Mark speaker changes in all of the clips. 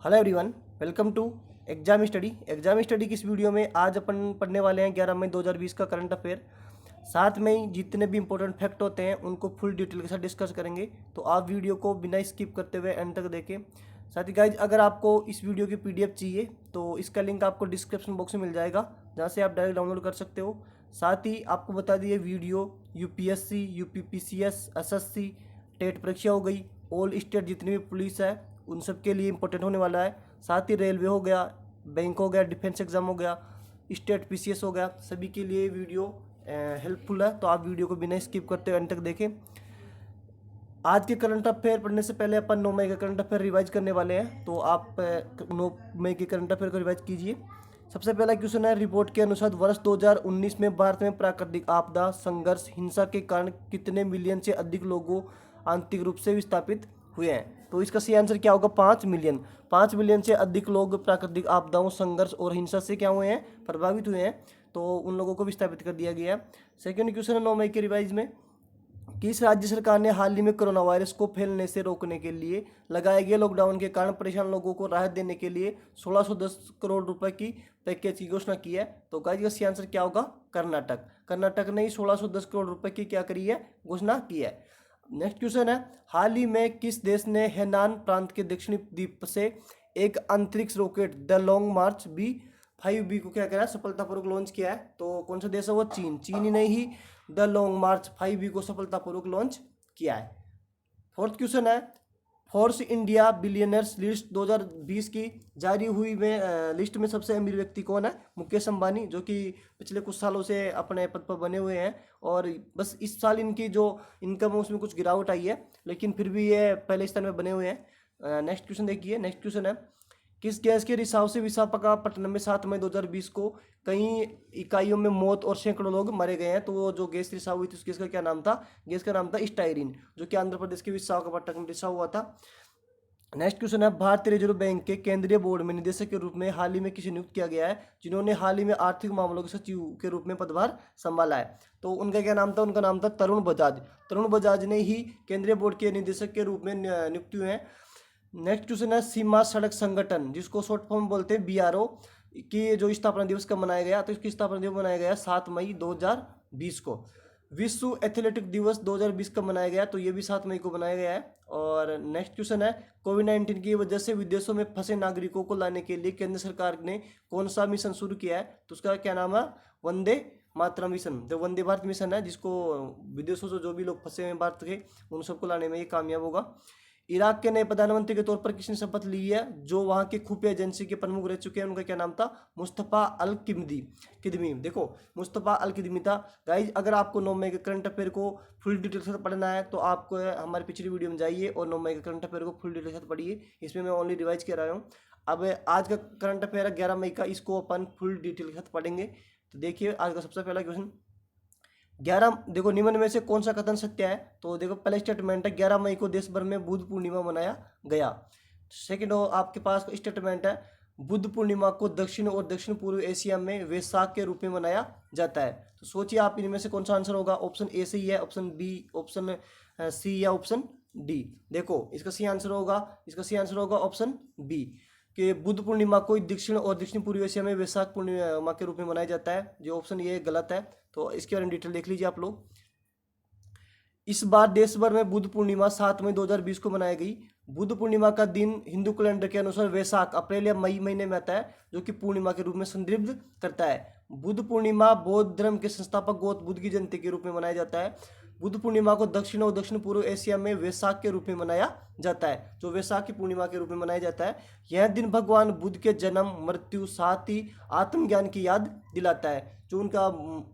Speaker 1: Hello everyone, welcome to exam study की इस video में आज अपन पढ़ने वाले हैं 11 मई 2020 का करंट अफेयर। साथ में ही जितने भी इंपॉर्टेंट फैक्ट होते हैं उनको फुल डिटेल के साथ डिस्कस करेंगे, तो आप वीडियो को बिना स्किप करते हुए एंड तक देखें। साथ ही गाइज, अगर आपको इस वीडियो की पीडीएफ चाहिए तो इसका लिंक आपको डिस्क्रिप्शन बॉक्स में मिल जाएगा, जहाँ से आप डायरेक्ट डाउनलोड कर सकते हो। साथ ही आपको बता दिए video UPSC, UPPCS, SSC, TET परीक्षा हो गई, ऑल स्टेट जितनी भी पुलिस है उन सब के लिए इंपॉर्टेंट होने वाला है। साथ ही रेलवे हो गया, बैंक हो गया, डिफेंस एग्जाम हो गया, स्टेट पीसीएस हो गया, सभी के लिए वीडियो हेल्पफुल है। तो आप वीडियो को बिना स्किप करते हुए एंड तक देखें। आज के करंट अफेयर पढ़ने से पहले अपन 9 मई का करंट अफेयर रिवाइज करने वाले हैं, तो आप 9 मई के करंट अफेयर को रिवाइज कीजिए। सबसे पहला क्वेश्चन है, रिपोर्ट के अनुसार वर्ष 2019 में भारत में प्राकृतिक आपदा, संघर्ष, हिंसा के कारण कितने मिलियन से अधिक लोगों आंतरिक रूप से विस्थापित हुए हैं? तो इसका सही आंसर क्या होगा? 5 मिलियन। 5 मिलियन से अधिक लोग प्राकृतिक आपदाओं, संघर्ष और हिंसा से क्या हुए हैं? प्रभावित हुए हैं। तो उन लोगों को विस्थापित कर दिया गया है। सेकेंड क्वेश्चन है 9 मई के रिवाइज में, किस राज्य सरकार ने हाल ही में कोरोना वायरस को फैलने से रोकने के लिए लगाए गए लॉकडाउन के कारण परेशान लोगों को राहत देने के लिए 1610 करोड़ रुपए की पैकेज की घोषणा की है? तो गाइस का सही आंसर क्या होगा? कर्नाटक। कर्नाटक ने 1610 करोड़ रुपए की क्या करी है? घोषणा की है। नेक्स्ट क्वेश्चन है, हाल ही में किस देश ने हेनान प्रांत के दक्षिणी द्वीप से एक अंतरिक्ष rocket the long March B5B को क्या करा है? सफलतापूर्वक लॉन्च किया है। तो कौन सा देश है वो? चीन। चीन ही नहीं ही द लॉन्ग मार्च 5B को सफलतापूर्वक लॉन्च किया है। फोर्थ क्वेश्चन है, फोर्स इंडिया बिलियनर्स लिस्ट 2020 की जारी हुई में लिस्ट में सबसे अमीर व्यक्ति कौन है? मुकेश अंबानी, जो कि पिछले कुछ सालों से अपने पद पर बने हुए हैं और बस इस साल इनकी जो इनकम है उसमें कुछ गिरावट आई है, लेकिन फिर भी ये पहले स्थान में बने हुए हैं। नेक्स्ट क्वेश्चन देखिए। नेक्स्ट क्वेश्चन है, किस गैस के रिसाव से विशाखापट्टनम में 7 मई 2020 को कई इकाइयों में मौत और सैकड़ों लोग मरे गए हैं? तो वो जो गैस रिसाव हुई थी उस गैस का क्या नाम था? गैस का नाम था स्टाइरिन, जो कि आंध्र प्रदेश के विशाखापट्टनम में रिसाव हुआ था। नेक्स्ट क्वेश्चन है, भारतीय रिजर्व बैंक के केंद्रीय बोर्ड में निदेशक के रूप में हाल ही में किसे नियुक्त किया गया है, जिन्होंने हाल ही में आर्थिक मामलों के सचिव के रूप में पदभार संभाला है? तो उनका क्या नाम था? उनका नाम था तरुण बजाज। तरुण बजाज ने ही केंद्रीय बोर्ड के निदेशक के रूप में नियुक्त हुए हैं। नेक्स्ट क्वेश्चन है, सीमा सड़क संगठन, जिसको शॉर्ट फॉर्म बोलते हैं BRO, की जो स्थापना दिवस कब मनाया गया? तो इसकी स्थापना दिवस मनाया गया 7 मई 2020 को। विश्व एथलेटिक दिवस 2020 कब मनाया गया? तो ये भी 7 मई को मनाया गया है। और नेक्स्ट क्वेश्चन है, कोविड-19 की वजह से विदेशों में फंसे नागरिकों को लाने के लिए केंद्र सरकार ने कौन सा मिशन शुरू किया है? तो उसका क्या नाम है? वंदे मातरम मिशन। जो वंदे भारत मिशन है, जिसको विदेशों से जो भी लोग फंसे हुए हैं भारत के, उन सबको लाने में ये कामयाब होगा। इराक के नए प्रधानमंत्री के तौर पर किसने शपथ ली है, जो वहां के खुफिया एजेंसी के प्रमुख रह चुके हैं? उनका क्या नाम था? मुस्तफा अल किदमी। देखो, मुस्तफा अल किदमी था। गाइज, अगर आपको 9 मई के करंट अफेयर को फुल डिटेल से पढ़ना है तो आपको हमारे पिछली वीडियो में जाइए और 9 मई के करंट अफेयर को फुल डिटेल से पढ़िए। इसमें मैं ओनली रिवाइज कर रहा हूँ। अब आज का करंट अफेयर है 11 मई का, इसको अपन फुल डिटेल के साथ पढ़ेंगे। तो देखिए आज का सबसे पहला क्वेश्चन, 11 देखो, निम्न में से कौन सा कथन सत्य है? तो देखो, पहला स्टेटमेंट है 11 मई को देश भर में बुद्ध पूर्णिमा मनाया गया। सेकंड आपके पास स्टेटमेंट है, बुद्ध पूर्णिमा को दक्षिण और दक्षिण पूर्व एशिया में वैसाख के रूप में मनाया जाता है। तो सोचिए आप इनमें से कौन सा आंसर होगा? ऑप्शन ए सही है, ऑप्शन बी, ऑप्शन सी या ऑप्शन डी? देखो, इसका सही आंसर होगा ऑप्शन बी, कि बुद्ध पूर्णिमा को दक्षिण और दक्षिण पूर्व एशिया में वैसाख पूर्णिमा के रूप में मनाया जाता है। जो ऑप्शन ये गलत है। तो इसके बारे में डिटेल देख लीजिए आप लोग। इस बार देश भर में बुद्ध पूर्णिमा 7 मई 2020 को मनाई गई। बुद्ध पूर्णिमा का दिन हिंदू कैलेंडर के अनुसार वैसाख, अप्रैल या मई महीने में आता है, जो कि पूर्णिमा के रूप में संदर्भित करता है। बुद्ध पूर्णिमा बौद्ध धर्म के संस्थापक गौतम बुद्ध की जयंती के रूप में मनाया जाता है। बुद्ध पूर्णिमा को दक्षिण और दक्षिण पूर्व एशिया में वैसाख के रूप में मनाया जाता है, जो वैसाख की पूर्णिमा के रूप में मनाया जाता है। यह दिन भगवान बुद्ध के जन्म, मृत्यु, साथ ही आत्मज्ञान की याद दिलाता है। जो उनका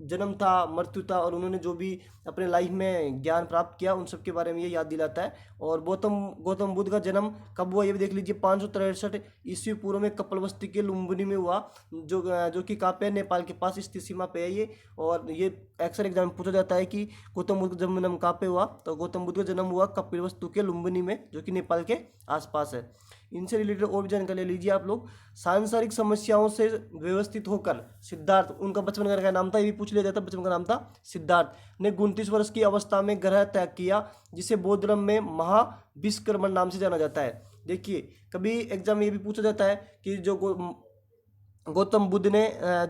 Speaker 1: जन्म था, मृत्यु था और उन्होंने जो भी अपने लाइफ में ज्ञान प्राप्त किया उन सब के बारे में ये याद दिलाता है। और गौतम बुद्ध का जन्म कब हुआ ये भी देख लीजिए, 563 ईस्वी पूर्व में कपिलवस्तु के लुम्बिनी में हुआ, जो कि कहाँ पे? नेपाल के पास स्थित सीमा पे है ये। और ये अक्सर एग्जाम में पूछा जाता है कि गौतम बुद्ध का जन्म कहाँ पे हुआ? तो गौतम बुद्ध का जन्म हुआ कपिलवस्तु के लुम्बिनी में, जो कि नेपाल के आसपास है। इनसे रिलेटेड और भी जानकारी ले लीजिए आप लोग। सांसारिक समस्याओं से व्यवस्थित होकर सिद्धार्थ, उनका बचपन का नाम था, ये भी पूछ लिया जाता है, बचपन का नाम था सिद्धार्थ, ने 29 वर्ष की अवस्था में ग्रह त्याग किया, जिसे बौद्ध धर्म में महाविश्वकर्मण नाम से जाना जाता है। देखिए कभी एग्जाम में ये भी पूछा जाता है कि जो गौतम बुद्ध ने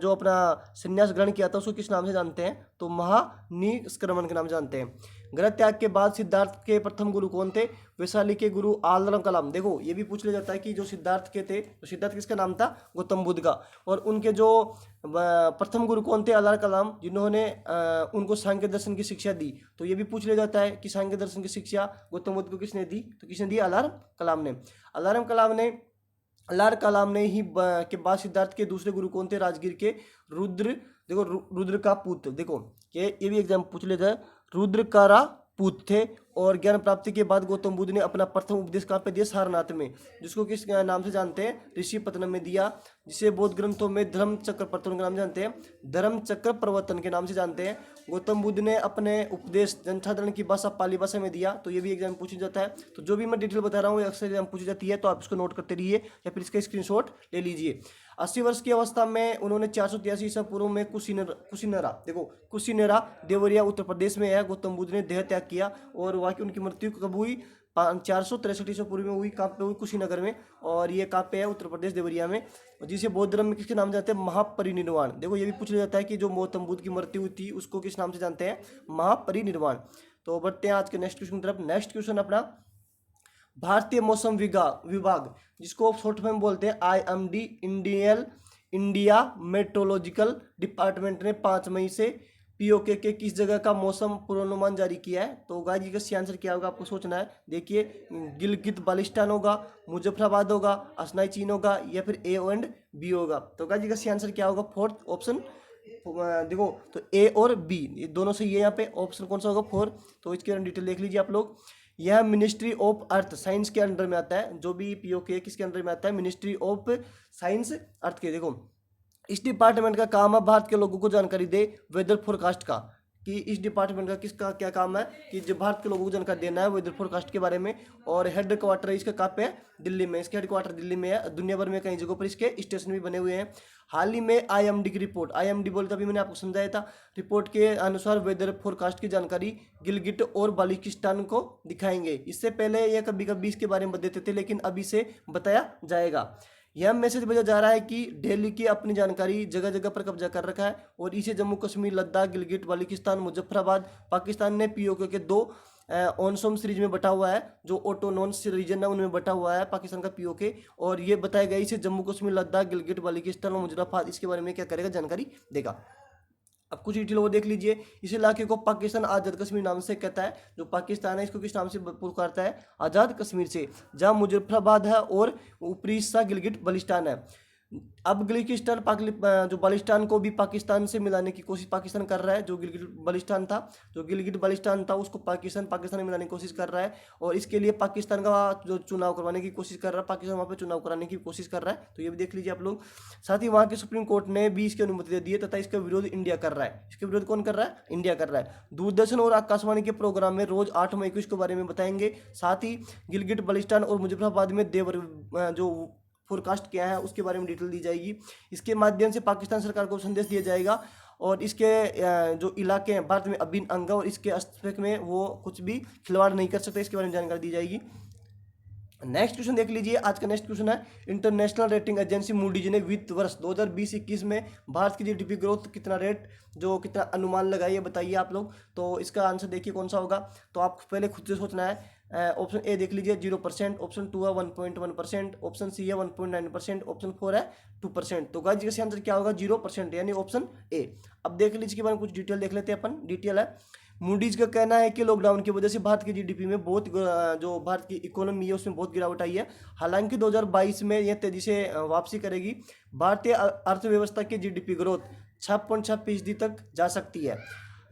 Speaker 1: जो अपना संन्यास ग्रहण किया था उसको किस नाम से जानते हैं, तो महानिष्क्रमण के नाम से जानते हैं। ग्रह त्याग के बाद सिद्धार्थ के प्रथम गुरु कौन थे, वैशाली के गुरु आलम कलाम। देखो ये भी पूछ लिया जाता है कि जो सिद्धार्थ के थे, तो सिद्धार्थ किसका नाम था, गौतम बुद्ध का, और उनके जो प्रथम गुरु कौन थे, अलार कलाम, जिन्होंने उनको सांख्य दर्शन की शिक्षा दी। तो ये भी पूछ लिया जाता है कि सांख्य दर्शन की शिक्षा गौतम बुद्ध को किसने दी, तो किसने दी, अलार कलाम ने। अलार कलाम ने ही के बाद सिद्धार्थ के दूसरे गुरु कौन थे, राजगीर के रुद्र। देखो रुद्र का पुत्र, देखो ये भी एग्जाम पूछ लेता है, रुद्र का पुत्र थे। और ज्ञान प्राप्ति के बाद गौतम बुद्ध ने अपना प्रथम उपदेश कहाँ पे दिया, सारनाथ में, जिसको किस नाम से जानते हैं, ऋषि पतन में दिया, जिसे बौद्ध ग्रंथों में धर्म चक्र प्रवर्तन के नाम से जानते हैं, धर्म चक्र प्रवर्तन के नाम से जानते हैं। गौतम बुद्ध ने अपने उपदेश जनसाधारण की भाषा पाली भाषा में दिया। तो ये भी एग्जाम पूछा जाता है। तो जो भी मैं डिटेल बता रहा हूँ अक्सर एग्जाम पूछी जाती है, तो आप इसको नोट करते रहिए या फिर इसका स्क्रीनशॉट ले लीजिए। 80 वर्ष की अवस्था में उन्होंने 483 ईसा पूर्व में कुशीनरा देवरिया उत्तर प्रदेश में है, गौतम बुद्ध ने देह त्याग किया। और वहाँ की उनकी मृत्यु कब हुई, 463 ईसा पूर्व में हुई। कहाँ पे हुई, कुशीनगर में, और ये कहाँ पे है, उत्तर प्रदेश देवरिया में, जिसे बौद्ध धर्म में किसके नाम जानते हैं, महापरिनिर्वाण। देखो ये भी पूछ लिया जाता है कि जो गौतम बुद्ध की मृत्यु हुई थी उसको किस नाम से जानते हैं, महापरिनिर्वाण। तो बढ़ते हैं आज के नेक्स्ट क्वेश्चन की तरफ। नेक्स्ट क्वेश्चन अपना, भारतीय मौसम विभाग जिसको शॉर्ट में बोलते हैं IMD, इंडिया मेट्रोलॉजिकल डिपार्टमेंट ने 5 मई से POK के किस जगह का मौसम पूर्वानुमान जारी किया है। तो गाइस इसका सही आंसर क्या होगा, आपको सोचना है। देखिए गिलगित बाल्टिस्तान होगा, मुजफ्फराबाद होगा, असनाई चीन होगा, या फिर A और B होगा। तो गाइस इसका सही आंसर क्या होगा, फोर्थ ऑप्शन। देखो तो A और B ये दोनों सही है, यहाँ पे ऑप्शन कौन सा होगा, 4। तो इसके डिटेल देख लीजिए आप लोग। यह मिनिस्ट्री ऑफ अर्थ साइंस के अंडर में आता है। जो भी POK किसके अंडर में आता है, मिनिस्ट्री ऑफ साइंस अर्थ के। देखो इस डिपार्टमेंट का काम है भारत के लोगों को जानकारी दे वेदर फोरकास्ट का, कि इस डिपार्टमेंट का किसका क्या काम है, कि जो भारत के लोगों को जानकारी देना है वेदर फोरकास्ट के बारे में। और हेड क्वार्टर इसका कहाँ पे है, दिल्ली में, इसके हेड क्वार्टर दिल्ली में है। दुनिया भर में कई जगहों पर इसके स्टेशन भी बने हुए हैं। हाल ही में IMD की रिपोर्ट, IMD बोलते अभी मैंने आपको समझाया था, रिपोर्ट के अनुसार वेदर फोरकास्ट की जानकारी गिलगिट और बाल्टिस्तान को दिखाएंगे। इससे पहले यह कभी कभी इसके बारे में बताते थे, लेकिन अभी से बताया जाएगा। यह मैसेज भेजा जा रहा है कि दिल्ली की अपनी जानकारी जगह जगह पर कब्जा कर रखा है, और इसे जम्मू कश्मीर, लद्दाख, गिलगिट बाल्टिस्तान, मुजफ्फराबाद, पाकिस्तान ने POK के 2 ऑनसोम सीरीज में बटा हुआ है। जो ऑटोनॉमस रीजन है उनमें बटा हुआ है पाकिस्तान का POK। और ये बताया गया इसे जम्मू कश्मीर, लद्दाख, गिलगिट बाल्टिस्तान और मुजफ्फराबाद इसके बारे में क्या करेगा, जानकारी देगा। अब कुछ डिटेल वो देख लीजिए। इस इलाके को पाकिस्तान आज़ाद कश्मीर नाम से कहता है। जो पाकिस्तान है इसको किस नाम से पुकारता है, आज़ाद कश्मीर से, जहाँ मुजफ्फराबाद है और ऊपरी हिस्सा गिलगिट बाल्टिस्तान है। अब गिलगिस्तान जो बाल्टिस्तान को भी पाकिस्तान से मिलाने की कोशिश पाकिस्तान कर रहा है। जो गिलगिट बाल्टिस्तान था उसको पाकिस्तान में मिलाने की कोशिश कर रहा है, और इसके लिए पाकिस्तान का जो चुनाव करवाने की कोशिश कर रहा है, पाकिस्तान वहाँ पे चुनाव कराने की कोशिश कर रहा है। तो ये भी देख लीजिए आप लोग। साथ ही वहाँ के सुप्रीम कोर्ट ने भी इसकी अनुमति दे दी है, तथा इसका विरोध इंडिया कर रहा है। इसका विरोध कौन कर रहा है, इंडिया कर रहा है। दूरदर्शन और आकाशवाणी के प्रोग्राम में रोज 8 मई को इसके बारे में बताएंगे। साथ ही गिलगिट बाल्टिस्तान और मुजफ्फराबाद में जो फोरकास्ट क्या है उसके बारे में डिटेल दी जाएगी। इसके माध्यम से पाकिस्तान सरकार को संदेश दिया जाएगा, और इसके जो इलाके हैं भारत में अभिन्न अंग, और इसके अस्तित्व में वो कुछ भी खिलवाड़ नहीं कर सकते, इसके बारे में जानकारी दी जाएगी। नेक्स्ट क्वेश्चन देख लीजिए। आज का नेक्स्ट क्वेश्चन है, इंटरनेशनल रेटिंग एजेंसी मूडीज ने वित्त वर्ष 2020-21 में भारत की GDP ग्रोथ कितना अनुमान लगाइए, बताइए आप लोग। तो इसका आंसर देखिए कौन सा होगा। तो आपको पहले खुद से सोचना है। ऑप्शन A देख लीजिए 0%, ऑप्शन 2 है 1.1%, ऑप्शन C है 1.9%, ऑप्शन 4 है 2%। तो गाइस इसका आंसर क्या होगा, 0%, यानी ऑप्शन A। अब देख लीजिए के बारे में कुछ डिटेल देख लेते हैं अपन। डिटेल है, मूडीज का कहना है कि लॉकडाउन की वजह से भारत की GDP में जो भारत की इकोनॉमी है उसमें बहुत गिरावट आई है। हालांकि 2022 में यह तेजी से वापसी करेगी। भारतीय अर्थव्यवस्था की GDP ग्रोथ 6.6% तक जा सकती है।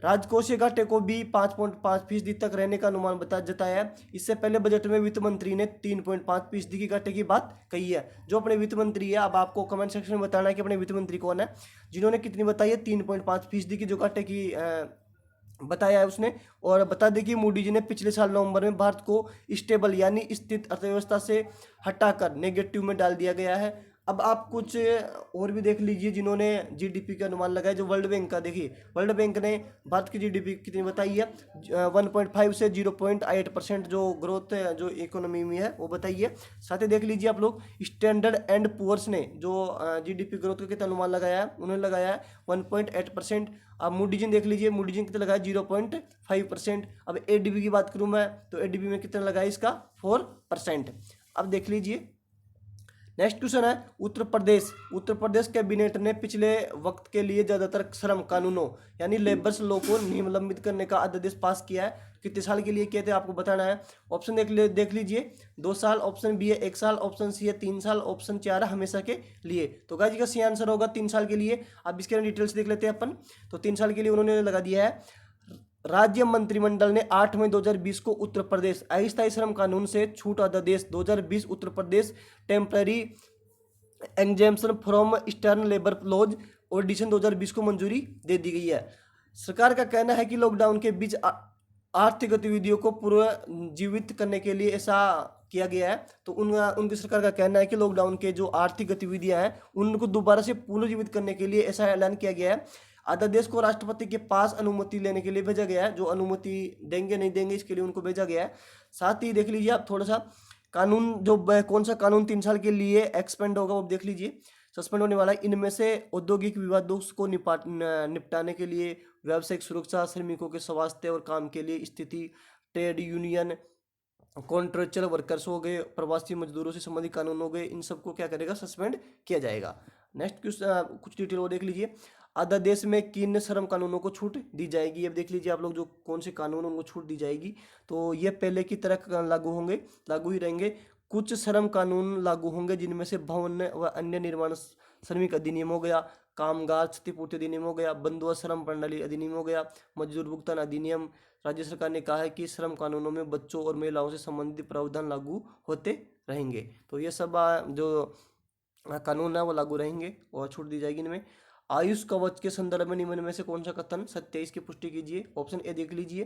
Speaker 1: राजकोषीय घाटे को भी 5.5% तक रहने का अनुमान जताया है। इससे पहले बजट में वित्त मंत्री ने 3.5% की घाटे की बात कही है। जो अपने वित्त मंत्री है, अब आपको कमेंट सेक्शन में बताना है कि अपने वित्त मंत्री कौन है, जिन्होंने कितनी बताई है, 3.5% की जो घाटे की बताया है उसने। और बता दें कि मूडीज ने पिछले साल नवंबर में भारत को स्टेबल यानी स्थिर अर्थव्यवस्था से हटाकर नेगेटिव में डाल दिया गया है। अब आप कुछ और भी देख लीजिए जिन्होंने जीडीपी का अनुमान लगाया। जो वर्ल्ड बैंक का, देखिए वर्ल्ड बैंक ने भारत की जीडीपी कितनी बताई है, 1.5 से 0.8% जो ग्रोथ है जो इकोनॉमी में है वो बताइए। साथ ही देख लीजिए आप लोग, स्टैंडर्ड एंड पुअर्स ने जो जीडीपी ग्रोथ का कितना अनुमान लगाया है, उन्होंने लगाया है 1.8%। अब मूडीज ने देख लीजिए, मूडीज ने कितना लगाया 0.5%। अब एडीबी की बात करूँ मैं, तो एडीबी में कितना लगाया इसका 4%। अब देख लीजिए नेक्स्ट क्वेश्चन है उत्तर प्रदेश। उत्तर प्रदेश कैबिनेट ने पिछले वक्त के लिए ज्यादातर श्रम कानूनों यानी लेबर्स लॉ को निलंबित करने का अध्यादेश पास किया है। कितने साल के लिए किए थे आपको बताना है। ऑप्शन देख लीजिए, 2 साल, ऑप्शन बी है 1 साल, ऑप्शन सी है 3 साल, ऑप्शन 4 है हमेशा के लिए। तो गाइस का सही आंसर होगा 3 साल के लिए। अब इसके डिटेल्स देख लेते हैं अपन। तो 3 साल के लिए उन्होंने लगा दिया है। राज्य मंत्रिमंडल ने 8 मई 2020 को उत्तर प्रदेश अस्थायी श्रम कानून से छूट अध्यादेश 2020 Uttar Pradesh temporary exemption from stern labour laws ऑडिशन 2020 को मंजूरी दे दी गई है। सरकार का कहना है कि लॉकडाउन के बीच आर्थिक गतिविधियों को पुनर्जीवित करने के लिए ऐसा किया गया है। तो उनकी सरकार का कहना है कि लॉकडाउन के जो आर्थिक गतिविधियां हैं उनको दोबारा से पुनर्जीवित करने के लिए ऐसा ऐलान किया गया है। अध्यादेश को राष्ट्रपति के पास अनुमति लेने के लिए भेजा गया है। जो अनुमति देंगे नहीं देंगे इसके लिए उनको भेजा गया है। साथ ही देख लीजिए आप थोड़ा सा कानून, जो कौन सा कानून 3 साल के लिए एक्सपेंड होगा वो देख लीजिए, सस्पेंड होने वाला है। इनमें से औद्योगिक विवादों को निपटाने के लिए, व्यावसायिक सुरक्षा, श्रमिकों के स्वास्थ्य और काम के लिए स्थिति, ट्रेड यूनियन, कॉन्ट्रेक्चुअल वर्कर्स हो गए, प्रवासी मजदूरों से संबंधित कानून हो गए, इन सबको क्या करेगा, सस्पेंड किया जाएगा। नेक्स्ट कुछ डिटेल वो देख लीजिए। अध्यादेश में किन श्रम कानूनों को छूट दी जाएगी। अब देख लीजिए आप लोग जो कौन से कानून उनको छूट दी जाएगी। तो ये पहले की तरह लागू ही रहेंगे। कुछ श्रम कानून लागू होंगे जिनमें से भवन व अन्य निर्माण श्रमिक अधिनियम हो गया, कामगार क्षतिपूर्ति अधिनियम हो गया, बंदोबस्त श्रम प्रणाली अधिनियम हो गया, मजदूर भुगतान अधिनियम। राज्य सरकार ने कहा है कि श्रम कानूनों में बच्चों और महिलाओं से संबंधित प्रावधान लागू होते रहेंगे। तो ये सब जो कानून है वो लागू रहेंगे और छूट दी जाएगी इनमें। आयुष कवच के संदर्भ में निम्न में से कौन सा कथन सत्य है, इसकी पुष्टि कीजिए। ऑप्शन ए देख लीजिए,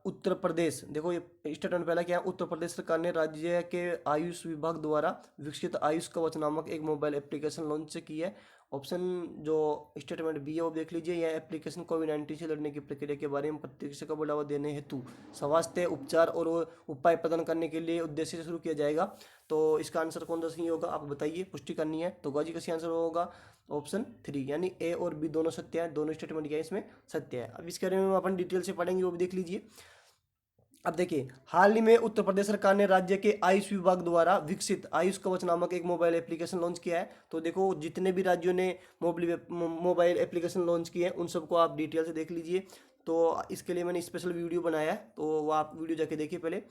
Speaker 1: उत्तर प्रदेश, देखो ये स्टेटमेंट पहला क्या है, उत्तर प्रदेश सरकार ने राज्य के आयुष विभाग द्वारा विकसित आयुष कवच नामक एक मोबाइल एप्लीकेशन लॉन्च की है। ऑप्शन जो स्टेटमेंट बी है वो देख लीजिए, यह एप्लीकेशन कोविड-19 से लड़ने की प्रक्रिया के बारे में प्रत्यक्ष का बढ़ावा देने हेतु स्वास्थ्य उपचार और उपाय प्रदान करने के लिए उद्देश्य से शुरू किया जाएगा। तो इसका आंसर कौन सा सही होगा आप बताइए, पुष्टि करनी है। तो गाजी का सही आंसर होगा ऑप्शन 3, यानी ए और बी दोनों सत्य है, दोनों स्टेटमेंट क्या है इसमें सत्य है। अब इसके बारे में अपन डिटेल से पढ़ेंगे, वो भी देख लीजिए। अब देखिए, हाल ही में उत्तर प्रदेश सरकार ने राज्य के आयुष विभाग द्वारा विकसित आयुष कवच नामक एक मोबाइल एप्लीकेशन लॉन्च किया है। तो देखो जितने भी राज्यों ने मोबाइल एप्लीकेशन लॉन्च किए हैं उन सबको आप डिटेल से देख लीजिए। तो इसके लिए मैंने स्पेशल वीडियो बनाया है, तो वो आप वीडियो जाके देखिए पहले।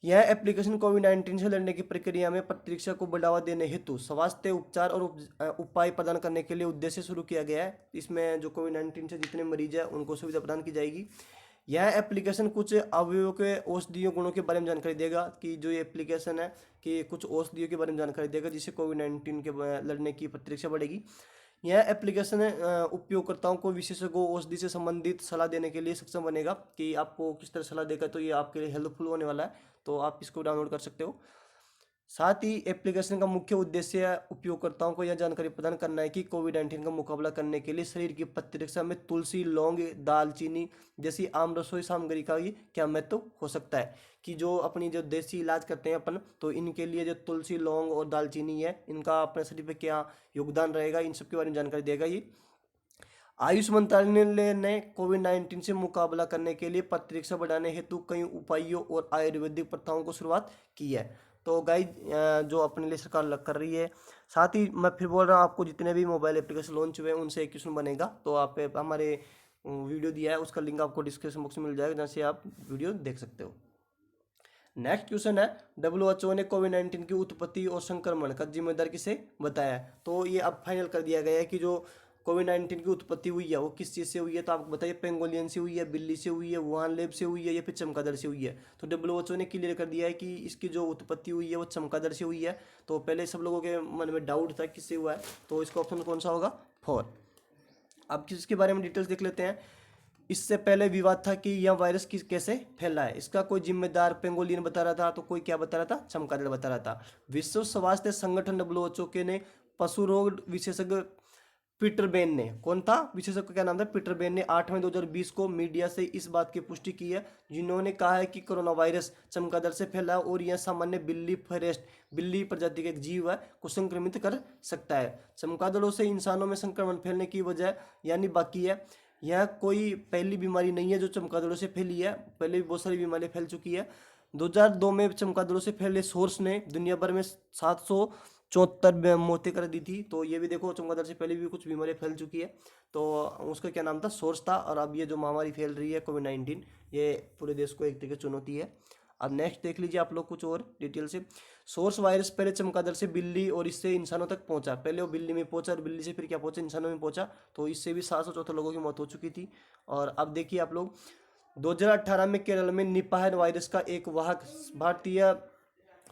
Speaker 1: यह एप्लीकेशन कोविड-19 से लड़ने की प्रक्रिया में प्रतिरक्षा को बढ़ावा देने हेतु स्वास्थ्य उपचार और उपाय प्रदान करने के लिए उद्देश्य शुरू किया गया है। इसमें जो कोविड-19 से जितने मरीज हैं उनको सुविधा प्रदान की जाएगी। यह एप्लीकेशन कुछ अवयवों के औषधीय गुणों के बारे में जानकारी देगा, कि जो ये एप्लीकेशन है कि कुछ औषधियों के बारे में जानकारी देगा जिससे कोविड-19 के लड़ने की प्रतिरक्षा बढ़ेगी। यह एप्लीकेशन उपयोगकर्ताओं को विशेषज्ञों औषधि से संबंधित सलाह देने के लिए सक्षम बनेगा, कि आपको किस तरह सलाह देगा, तो ये आपके लिए हेल्पफुल होने वाला है। तो आप इसको डाउनलोड कर सकते हो। साथ ही एप्लीकेशन का मुख्य उद्देश्य उपयोगकर्ताओं को यह जानकारी प्रदान करना है कि कोविड-19 का मुकाबला करने के लिए शरीर की प्रतिरक्षा में तुलसी, लौंग, दालचीनी जैसी आम रसोई सामग्री का भी क्या महत्व हो सकता है। कि जो अपनी जो देसी इलाज करते हैं अपन, तो इनके लिए जो तुलसी, लौंग और दालचीनी है, इनका अपने शरीर पे क्या योगदान रहेगा, इन सब के बारे में जानकारी देगा ये। आयुष मंत्रालय ने कोविड-19 से मुकाबला करने के लिए प्रतिरक्षा बढ़ाने हेतु कई उपायों और आयुर्वेदिक प्रथाओं को शुरुआत की है। तो गाइज जो अपने लिए सरकार कर रही है। साथ ही मैं फिर बोल रहा हूँ, आपको जितने भी मोबाइल एप्लीकेशन लॉन्च हुए हैं उनसे एक क्वेश्चन बनेगा। तो आप हमारे वीडियो दिया है उसका लिंक आपको डिस्क्रिप्शन बॉक्स में मिल जाएगा, जहाँ से आप वीडियो देख सकते हो। नेक्स्ट क्वेश्चन है, WHO ने कोविड-19 की उत्पत्ति और संक्रमण का जिम्मेदार किसे बताया। तो ये अब फाइनल कर दिया गया है कि जो कोविड-19 की उत्पत्ति हुई है वो किस चीज़ से हुई है। तो आप बताइए, पेंगोलियन से हुई है, बिल्ली से हुई है, वुहान लेब से हुई है, या फिर चमगादड़ से हुई है। तो WHO ने क्लियर कर दिया है कि इसकी जो उत्पत्ति हुई है वो चमगादड़ से हुई है। तो पहले सब लोगों के मन में डाउट था किससे हुआ है, तो इसका ऑप्शन कौन सा होगा 4। अब किसके बारे में डिटेल्स देख लेते हैं। इससे पहले विवाद था कि यह वायरस कैसे फैला है। इसका कोई जिम्मेदार पेंगोलिन बता रहा था, तो कोई क्या बता रहा था, चमगादड़ बता रहा था। विश्व स्वास्थ्य संगठन WHO के ने पशु रोग विशेषज्ञ पीटर बेन ने, कौन था विशेषज्ञ का क्या नाम था, पीटर बेन ने 8 मई 2020 को मीडिया से इस बात की पुष्टि की है, जिन्होंने कहा है कि कोरोना वायरस चमगादड़ से फैला है और यह सामान्य बिल्ली फॉरेस्ट बिल्ली प्रजाति का एक जीव है को संक्रमित कर सकता है। चमगादड़ों से इंसानों में संक्रमण फैलने की वजह यानी बाकी है, यह कोई पहली बीमारी नहीं है जो चमगादड़ों से फैली है, पहले भी बहुत सारी बीमारियां फैल चुकी है। 2002 में चमगादड़ों से फैले सोर्स ने दुनिया भर में 774 मौतें कर दी थी। तो ये भी देखो, चमगादड़ से पहले भी कुछ बीमारियां फैल चुकी है। तो उसका क्या नाम था, सोर्स था। और अब ये जो महामारी फैल रही है कोविड-19, ये पूरे देश को एक तरीके चुनौती है। अब नेक्स्ट देख लीजिए आप लोग कुछ और डिटेल से। सोर्स वायरस पहले चमगादड़ से बिल्ली और इससे इंसानों तक पहुंचा। पहले वो बिल्ली में पहुंचा और बिल्ली से फिर क्या पहुंचा, इंसानों में पहुंचा। तो इससे भी 774 लोगों की मौत हो चुकी थी। और अब देखिए आप लोग, 2018 में केरल में निपाह वायरस का एक वाहक भारतीय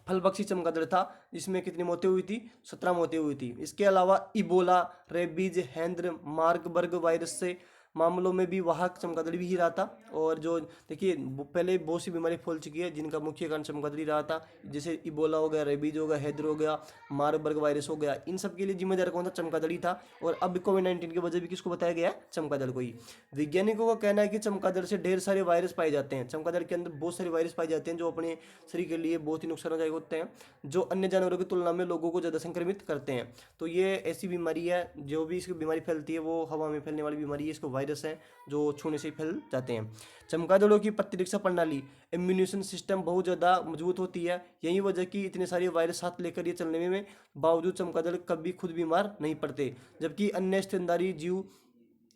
Speaker 1: फलबक्षी चमगादड़ था, जिसमें कितनी मौतें हुई थी, 17 मौतें हुई थी। इसके अलावा इबोला, रेबीज, हैंद्र, मार्कबर्ग वायरस से मामलों में भी वाहक चमगादड़ भी ही रहा था। और जो देखिए पहले बहुत सी बीमारी फैल चुकी है जिनका मुख्य कारण चमगादड़ ही रहा था, जैसे इबोला हो गया, रेबीज हो गया, हैद्र हो गया, मार्बर्ग वायरस हो गया। इन सब के लिए जिम्मेदार कौन था, चमगादड़ ही था। और अब कोविड-19 की वजह भी किसको बताया गया है, चमगादड़ को ही। वैज्ञानिकों का कहना है कि चमगादड़ से ढेर सारे वायरस पाए जाते हैं। चमगादड़ के अंदर बहुत सारे वायरस पाए जाते हैं जो अपने शरीर के लिए बहुत ही नुकसानदायक होते हैं, जो अन्य जानवरों की तुलना में लोगों को ज़्यादा संक्रमित करते हैं। तो ये ऐसी बीमारी है, जो भी इसकी बीमारी फैलती है वो हवा में फैलने वाली बीमारी है। इसको वायरस है जो छूने से फैल जाते हैं। चमगादड़ों की प्रतिरक्षा प्रणाली, इम्यूनेशन सिस्टम बहुत ज़्यादा मजबूत होती है। यही वजह कि इतने सारे वायरस साथ लेकर ये चलने में बावजूद चमगादड़ कभी खुद बीमार नहीं पड़ते, जबकि अन्य स्तनधारी जीव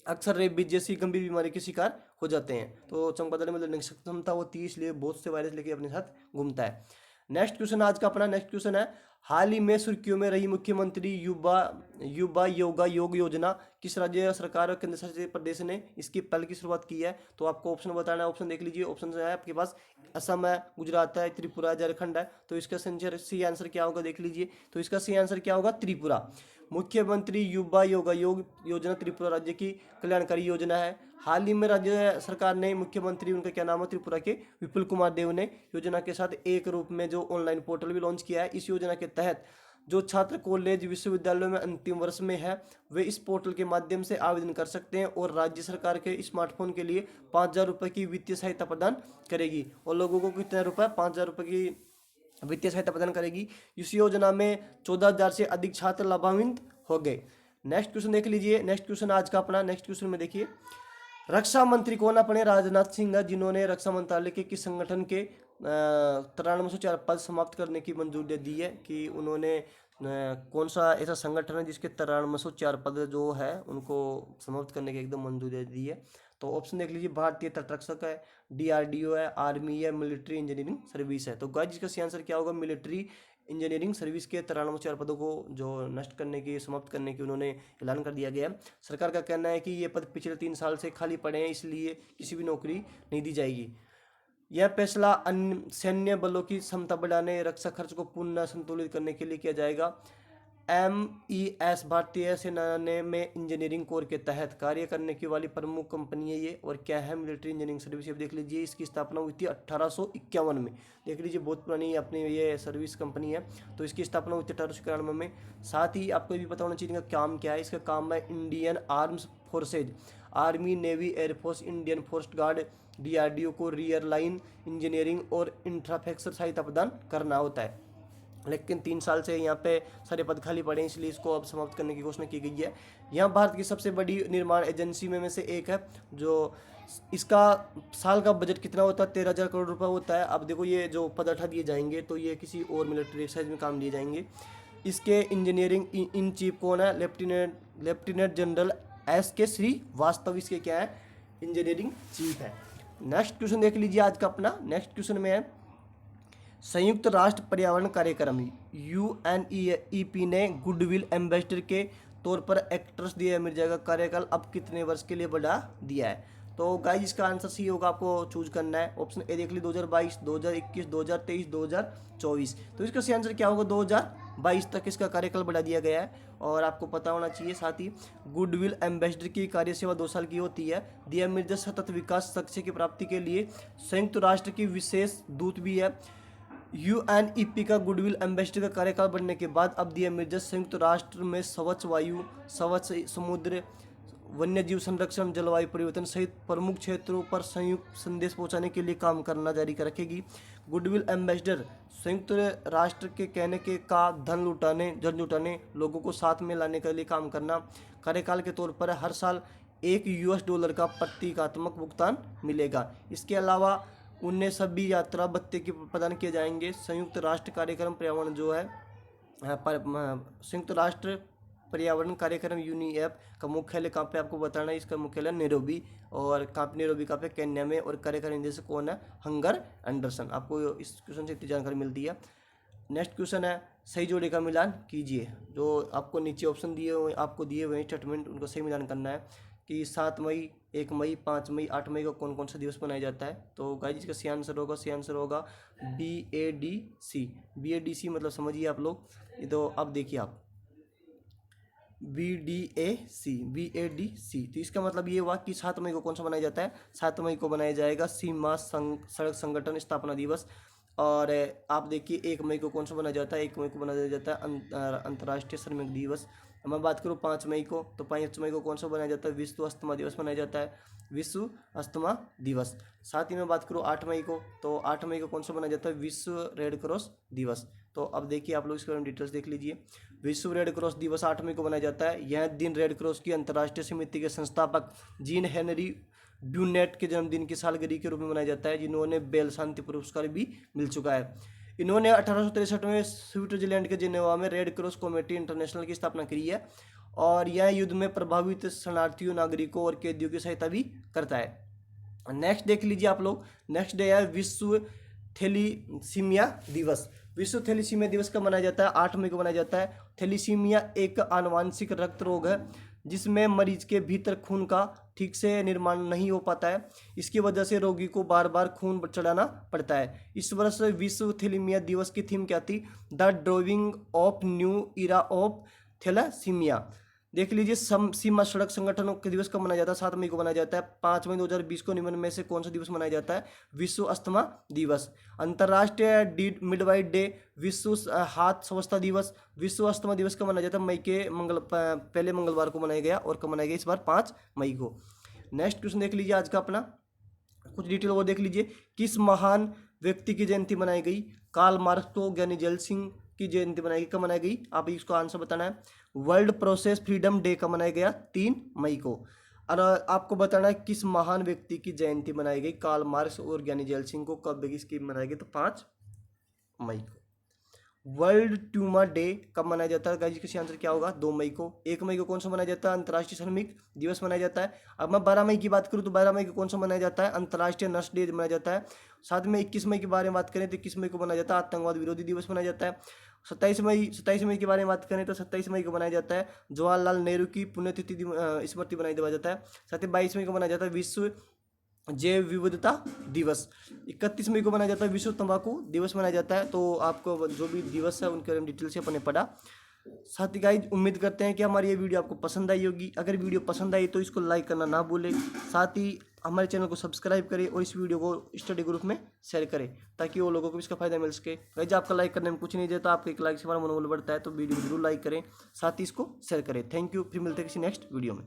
Speaker 1: अक्सर रेबीज जैसी गंभीर बीमारी के शिकार हो जाते हैं। तो चमगादड़ में लड़ने की क्षमता होती है, इसलिए बहुत से वायरस लेके अपने साथ घूमता है। नेक्स्ट क्वेश्चन आज का अपना नेक्स्ट क्वेश्चन है, हाल ही में सुर्खियों में रही मुख्यमंत्री युवा योगा योग योजना, किस राज्य सरकार और केंद्र शासित प्रदेश ने इसकी पहल की शुरुआत की है। तो आपको ऑप्शन बताना है, ऑप्शन देख लीजिए। ऑप्शन है आपके पास, असम है, गुजरात है, त्रिपुरा, झारखंड है। तो इसका सी आंसर क्या होगा देख लीजिए। तो इसका सी आंसर क्या होगा, त्रिपुरा। मुख्यमंत्री युवा योगा योग योजना त्रिपुरा राज्य की कल्याणकारी योजना है। हाल ही में राज्य सरकार ने मुख्यमंत्री, उनका क्या नाम है, त्रिपुरा के विपुल कुमार देव ने योजना के साथ एक रूप में जो ऑनलाइन पोर्टल भी लॉन्च किया है। इस योजना के तहत जो छात्र कॉलेज विश्वविद्यालयों में अंतिम वर्ष में है, वे इस पोर्टल के माध्यम से आवेदन कर सकते हैं और राज्य सरकार के स्मार्टफोन के लिए 5,000 रुपये की वित्तीय सहायता प्रदान करेगी। और लोगों को कितने रुपये, 5,000 रुपये की वित्तीय सहायता प्रदान करेगी। इस योजना में 14,000 से अधिक छात्र लाभान्वित हो गए। नेक्स्ट क्वेश्चन देख लीजिए। नेक्स्ट क्वेश्चन आज का अपना नेक्स्ट क्वेश्चन में देखिए, रक्षा मंत्री कौन अपने, राजनाथ सिंह है, जिन्होंने रक्षा मंत्रालय के किस संगठन के 9304 पद समाप्त करने की मंजूरी दी है। कि उन्होंने कौन सा ऐसा संगठन है जिसके 9304 पद जो है उनको समाप्त करने की एकदम मंजूरी दी है। तो ऑप्शन देख लीजिए, भारतीय तटरक्षक है, DRDO है, आर्मी है, मिलिट्री इंजीनियरिंग सर्विस है। तो गाइस इसका सही आंसर क्या होगा, मिलिट्री इंजीनियरिंग सर्विस के 9304 पदों को जो नष्ट करने की, समाप्त करने की उन्होंने ऐलान कर दिया गया। सरकार का कहना है कि ये पद पिछले 3 साल से खाली पड़े हैं, इसलिए किसी भी नौकरी नहीं दी जाएगी। यह फैसला अन्य सैन्य बलों की क्षमता बढ़ाने, रक्षा खर्च को पुनः संतुलित करने के लिए किया जाएगा। MES भारतीय सेना में इंजीनियरिंग कोर के तहत कार्य करने की वाली प्रमुख कंपनी है ये। और क्या है, मिलिट्री इंजीनियरिंग सर्विस। देख लीजिए, इसकी स्थापना हुई थी 1851 में। देख लीजिए, बहुत पुरानी अपनी ये सर्विस कंपनी है। तो इसकी स्थापना हुई थी 1891 में। साथ ही आपको ये भी पता होना चाहिए इनका काम क्या है। इसका काम है Indian arms forces, army, navy, air force, Indian फोर्स्ट गार्ड, DRDO को रियर लाइन इंजीनियरिंग और इंफ्रास्ट्रक्चर सहायता प्रदान करना होता है। लेकिन 3 साल से यहाँ पे सारे पद खाली पड़े हैं, इसलिए इसको अब समाप्त करने की घोषणा की गई है। यहाँ भारत की सबसे बड़ी निर्माण एजेंसी में से एक है, जो इसका साल का बजट कितना होता है, 13,000 करोड़ रुपए होता है। अब देखो, ये जो पद हटा दिए जाएंगे तो ये किसी और मिलिट्री एक्सरसाइज में काम दिए जाएंगे। इसके इंजीनियरिंग इन चीफ कौन है, लेफ्टिनेंट जनरल SK श्रीवास्तव इसके क्या है, इंजीनियरिंग चीफ है। नेक्स्ट क्वेश्चन देख लीजिए आज का अपना। नेक्स्ट क्वेश्चन में है, संयुक्त राष्ट्र पर्यावरण कार्यक्रम UNEP ने गुडविल एम्बेसडर के तौर पर एक्ट्रेस दिया मिर्जा का कार्यकाल अब कितने वर्ष के लिए बढ़ा दिया है। तो गाइस इसका आंसर सी होगा, आपको चूज करना है। ऑप्शन ए देख ली, 2022, 2021, 2023, 2024। तो इसका सही आंसर क्या होगा, 2022 तक इसका कार्यकाल बढ़ा दिया गया है और आपको पता होना चाहिए। साथ ही गुडविल एम्बेसडर की कार्य सेवा 2 साल की होती है। दिया मिर्जा सतत विकास लक्ष्य की प्राप्ति के लिए संयुक्त राष्ट्र की विशेष दूत भी है। यूएनईपी का गुडविल एम्बेसडर का कार्यकाल बढ़ने के बाद अब दिया मिर्जा संयुक्त राष्ट्र में स्वच्छ वायु, स्वच्छ समुद्र, वन्य जीव संरक्षण, जलवायु परिवर्तन सहित प्रमुख क्षेत्रों पर संयुक्त संदेश पहुंचाने के लिए काम करना जारी रखेगी। गुडविल एम्बेसडर संयुक्त राष्ट्र के कहने के का धन जुटाने, लोगों को साथ में लाने के लिए काम करना। कार्यकाल के तौर पर हर साल $1 का प्रतीकात्मक भुगतान मिलेगा। इसके अलावा उन्हें सभी यात्रा भत्ते के प्रदान किए जाएंगे। संयुक्त राष्ट्र कार्यक्रम पर्यावरण जो है संयुक्त राष्ट्र पर्यावरण कार्यक्रम यूनिएप का मुख्यालय कहाँ पे आपको बताना है। इसका मुख्यालय नैरोबी और नैरोबी कहाँ पे, केन्या में। और कार्यक्रम निदेशक कौन है, हंगर एंडरसन। आपको इस क्वेश्चन से इतनी जानकारी मिलती है। नेक्स्ट क्वेश्चन है सही जोड़े का मिलान कीजिए। जो आपको नीचे ऑप्शन दिए हुए आपको दिए हुए स्टेटमेंट उनको सही मिलान करना है कि 7 मई, 1 मई, 5 मई, 8 मई को कौन कौन सा दिवस मनाया जाता है। तो गाइस इसका सही आंसर होगा BADC। BADC मतलब समझिए आप लोग। ये तो अब देखिए आप BADC। तो इसका मतलब ये हुआ कि 7 मई को कौन सा मनाया जाता है। 7 मई को मनाया जाएगा सीमा सड़क संगठन स्थापना दिवस। और आप देखिए 1 मई को कौन सा मनाया जाता है। 1 मई को मनाया जाता है अंतर्राष्ट्रीय श्रमिक दिवस। मैं बात करूँ 5 मई को, तो 5 मई को कौन सा मनाया जाता है, विश्व अस्थमा दिवस मनाया जाता है, विश्व अस्थमा दिवस। साथ ही मैं बात करूँ 8 मई को, तो 8 मई को कौन सा मनाया जाता है, विश्व रेड क्रॉस दिवस। तो अब देखिए आप लोग इसके बारे में डिटेल्स देख लीजिए। विश्व रेड क्रॉस दिवस 8 मई को मनाया जाता है। यह दिन रेड क्रॉस की अंतर्राष्ट्रीय समिति के संस्थापक जीन हेनरी ड्यूनेट के जन्मदिन की सालगिरह के रूप में मनाया जाता है, जिन्होंने बेल शांति पुरस्कार भी मिल चुका है। इन्होंने 1863 में स्विट्जरलैंड के जिनेवा में रेड क्रॉस कमेटी इंटरनेशनल की स्थापना की है और यह युद्ध में प्रभावित शरणार्थियों, नागरिकों और कैदियों की सहायता भी करता है। नेक्स्ट देख लीजिए आप लोग। नेक्स्ट डे है विश्व थैलीसीमिया दिवस। विश्व थैलीसीमिया दिवस कब मनाया जाता है, 8 मई को मनाया जाता है। थैलीसीमिया एक आनुवांशिक रक्त रोग है जिसमें मरीज के भीतर खून का ठीक से निर्माण नहीं हो पाता है। इसकी वजह से रोगी को बार बार खून चढ़ाना पड़ता है। इस वर्ष विश्व थैलीसीमिया दिवस की थीम क्या थी, the driving of new era of thalassaemia. देख लीजिए सीमा सड़क संगठनों के दिवस कब मनाया जाता है, 7 मई को मनाया जाता है। 5 मई 2020 को निम्न में से कौन सा दिवस मनाया जाता है, विश्व अस्थमा दिवस। अंतर्राष्ट्रीय मिडवाइफ डे, विश्व हाथ स्वच्छता दिवस। विश्व अस्थमा दिवस कब मनाया जाता है, मई के पहले मंगलवार को मनाया गया और कब मनाया गया, इस बार 5 मई को। नेक्स्ट क्वेश्चन देख लीजिए आज का अपना, कुछ डिटेल और देख लीजिए। किस महान व्यक्ति की जयंती मनाई गई, कार्ल मार्क्स को ज्ञानी जैल सिंह की जयंती मनाई गई, कब मनाई गई, आप इसको आंसर बताना है। वर्ल्ड प्रोसेस फ्रीडम डे कब मनाया गया, 3 मई को। और आपको बताना है किस महान व्यक्ति की जयंती मनाई गई, कार्ल मार्क्स और ज्ञानी जैल सिंह को, कब इसकी मनाई गई, तो 5 मई को। वर्ल्ड ट्यूमर डे कब मनाया जाता है, गाइस इसका आंसर क्या होगा, 2 मई को। 1 मई को कौन सा मनाया जाता है, अंतर्राष्ट्रीय श्रमिक दिवस मनाया जाता है। अब मैं 12 मई की बात करूं तो 12 मई को कौन सा मनाया जाता है, अंतर्राष्ट्रीय नर्स डे मनाया जाता है। साथ में 21 मई के बारे में बात करें तो 21 मई को मनाया जाता है आतंकवाद विरोधी दिवस मनाया जाता है। 27 मई के बारे में बात करें तो 27 मई को मनाया जाता है जवाहरलाल नेहरू की पुण्यतिथि स्मृति बनाई दिया जाता है। साथ ही 22 मई को मनाया जाता है विश्व जैव विविधता दिवस। 31 मई को मनाया जाता है विश्व तंबाकू दिवस मनाया जाता है। तो आपको जो भी दिवस है उनके बारे में डिटेल से अपने पढ़ा। साथ ही गाइज उम्मीद करते हैं कि हमारी ये वीडियो आपको पसंद आई होगी। अगर वीडियो पसंद आई तो इसको लाइक करना ना भूलें। साथ ही हमारे चैनल को सब्सक्राइब करें और इस वीडियो को स्टडी ग्रुप में शेयर करें ताकि वो लोगों को भी इसका फायदा मिल सके। गाइज आपका लाइक करने में कुछ नहीं देता, आपके एक लाइक से हमारा मनोबल बढ़ता है, तो वीडियो को जरूर लाइक करें, साथ ही इसको शेयर करें। थैंक यू, फिर मिलते हैं किसी नेक्स्ट वीडियो में।